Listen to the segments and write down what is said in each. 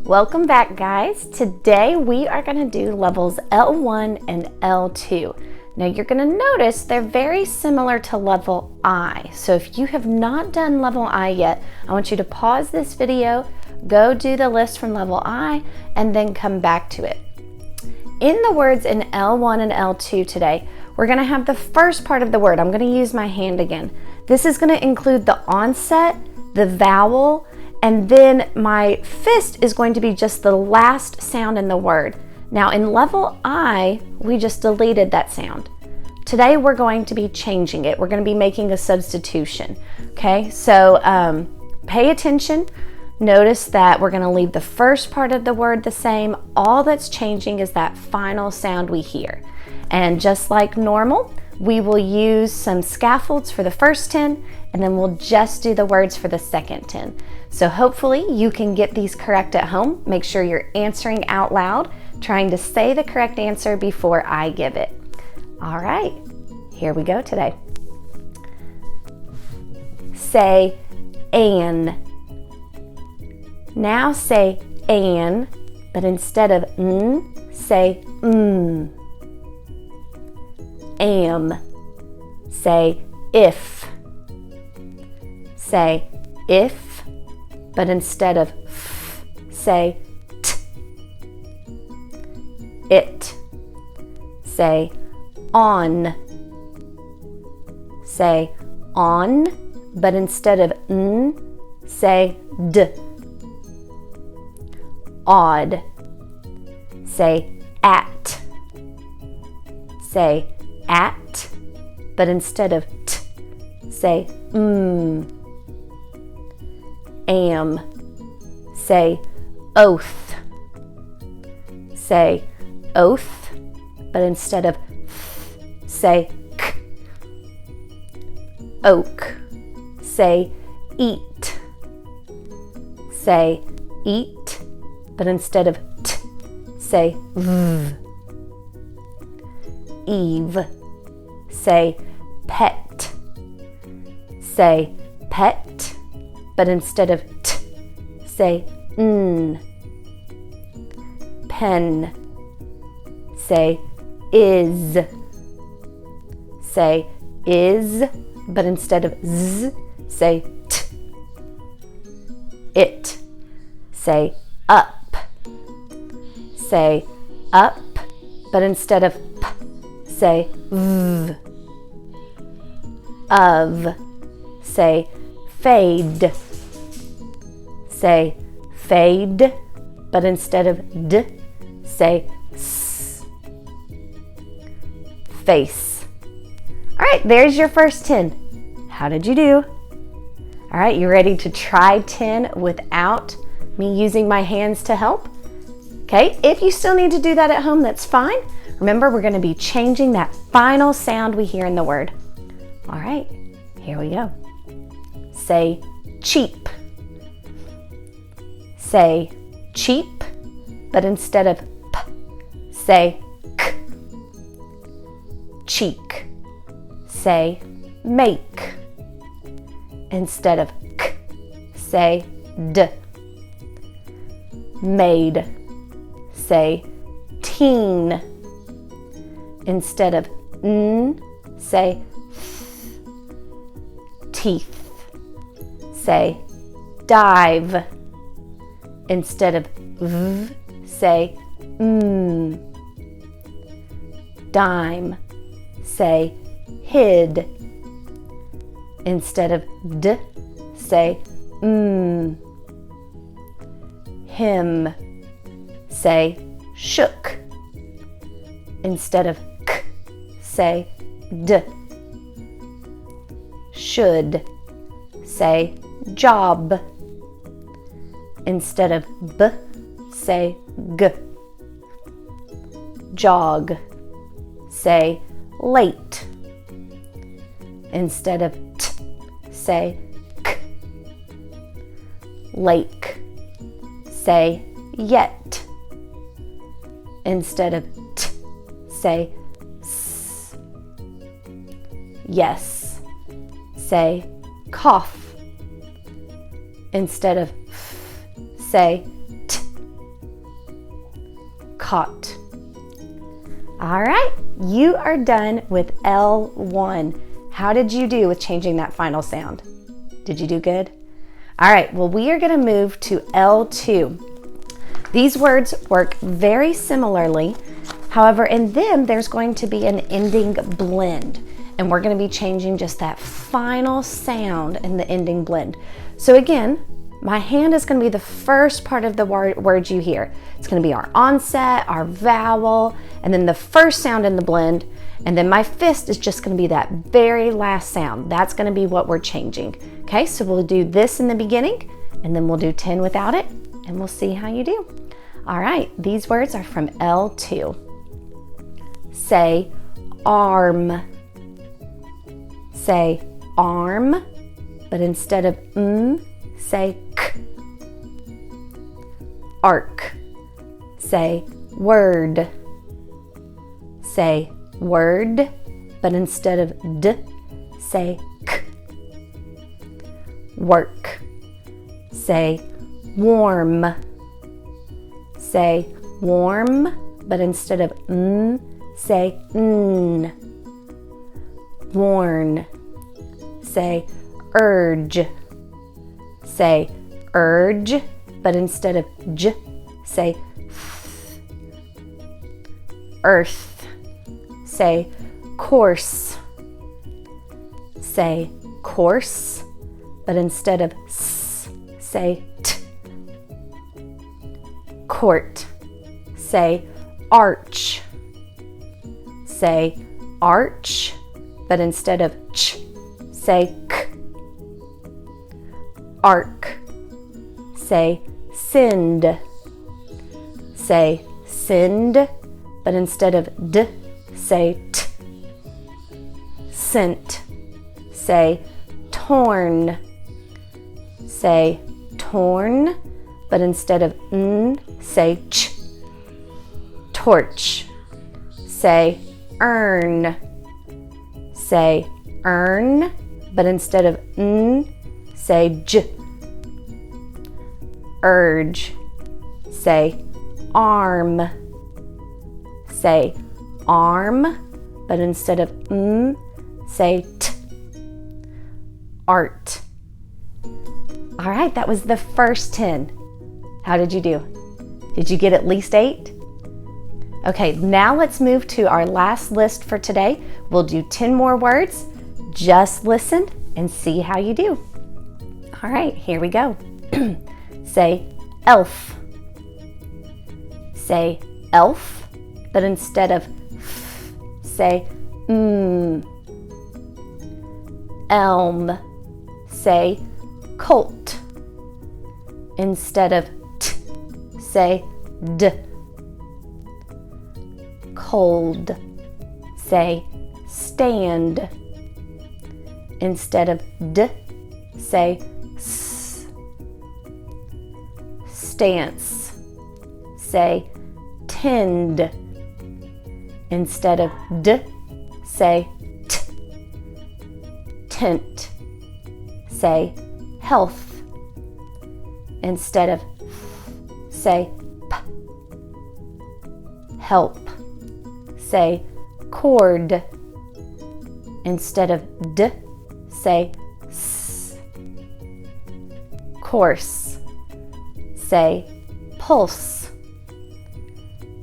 Welcome back, guys. Today we are going to do levels L1 and L2. Now you're going to notice they're very similar to level I. So if you have not done level I yet, I want you to pause this video, go do the list from level I, and then come back to it. In the words in L1 and L2 today, we're going to have the first part of the word. I'm going to use my hand again. This is going to include the onset, the vowel, and then my fist is going to be just the last sound in the word. Now in level I, we just deleted that sound. Today we're going to be changing it. We're going to be making a substitution. Okay, so pay attention. Notice that we're going to leave the first part of the word the same. All that's changing is that final sound we hear. And just like normal, we will use some scaffolds for the first 10, and then we'll just do the words for the second 10. So hopefully you can get these correct at home. Make sure you're answering out loud, trying to say the correct answer before I give it. All right, here we go today. Say an. Now say an, but instead of n, say am. Say if. Say if, but instead of f, say t. It. Say on. Say on, but instead of n, say d. Odd. Say at. Say at, but instead of t, say am. Say oath. Say oath, but instead of th, say k. Oak. Say eat. Say eat, but instead of t, say v. Eve. Say pet. Say pet, but instead of t, say n. Pen. Say is. Say is, but instead of z, say t. It. Say up. Say up, but instead of p, say v. Of. Say fade. Say fade, but instead of d, say s. Face. All right, there's your first 10. How did you do? All right, you ready to try 10 without me using my hands to help? Okay, if you still need to do that at home, that's fine. Remember, we're going to be changing that final sound we hear in the word. All right, here we go. Say cheap. Say cheap, but instead of p, say k. Cheek. Say make. Instead of k, say d. Made. Say teen. Instead of n, say th. Teeth. Say dive. Instead of v, say m. Dime. Say hid. Instead of d, say m. Him. Say shook. Instead of k, say d. Should. Say job. Instead of b, say g. Jog. Say late. Instead of t, say k. Lake. Say yet. Instead of t, say s. Yes. Say cough. Instead of f, say t. caught. All right, you are done with L1. How did you do with changing that final sound? Did you do good? All right, well, we are going to move to L2. These words work very similarly. However, in them, there's going to be an ending blend, and we're going to be changing just that final sound in the ending blend. So again, my hand is going to be the first part of the word you hear. It's going to be our onset, our vowel, and then the first sound in the blend. And then my fist is just going to be that very last sound. That's going to be what we're changing. Okay, so we'll do this in the beginning, and then we'll do 10 without it, and we'll see how you do. All right, these words are from L2. Say arm. Say arm, but instead of say k. Arc. Say word. Say word, but instead of d, say k. Work. Say warm. Say warm, but instead of say n. Warn. Say urge. Say urge, but instead of j, say th. Earth. Say course. Say course, but instead of s, say t. Court. Say arch. Say arch, but instead of ch, say k. Arc. Say send. Say send, but instead of d, say t. Scent. Say torn. Say torn, but instead of n, say ch. Torch. Say earn. Say earn, but instead of n, say j. Urge. Say arm. Say arm, but instead of say t. Art. All right, that was the first 10. How did you do? Did you get at least 8? Okay, now let's move to our last list for today. We'll do 10 more words. Just listen and see how you do. All right, here we go. Say elf. Say elf, but instead of f, say elm. Say colt. Instead of t, say d. Cold. Say stand. Instead of d, say s. Stance. Say tend. Instead of d, say t. Tent. Say health. Instead of f, say p. Help. Say cord. Instead of d, say s. Course. Say pulse.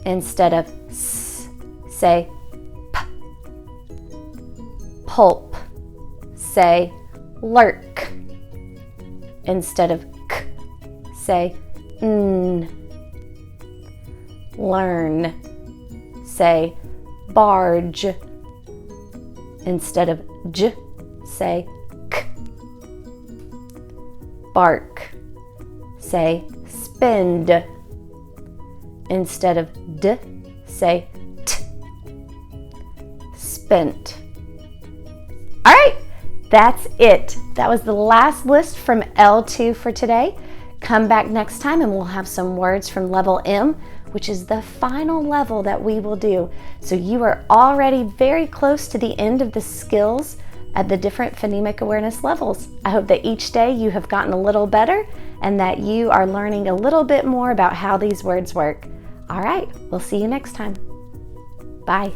Instead of s, say p. Pulp. Say lurk. Instead of k, say n. Learn. Say barge. Instead of j, say k. Bark. Say spend. Instead of d, say t. Spent. All right, that's it. That was the last list from L2 for today. Come back next time and we'll have some words from level M, which is the final level that we will do. So you are already very close to the end of the skills at the different phonemic awareness levels. I hope that each day you have gotten a little better and that you are learning a little bit more about how these words work. All right, we'll see you next time. Bye.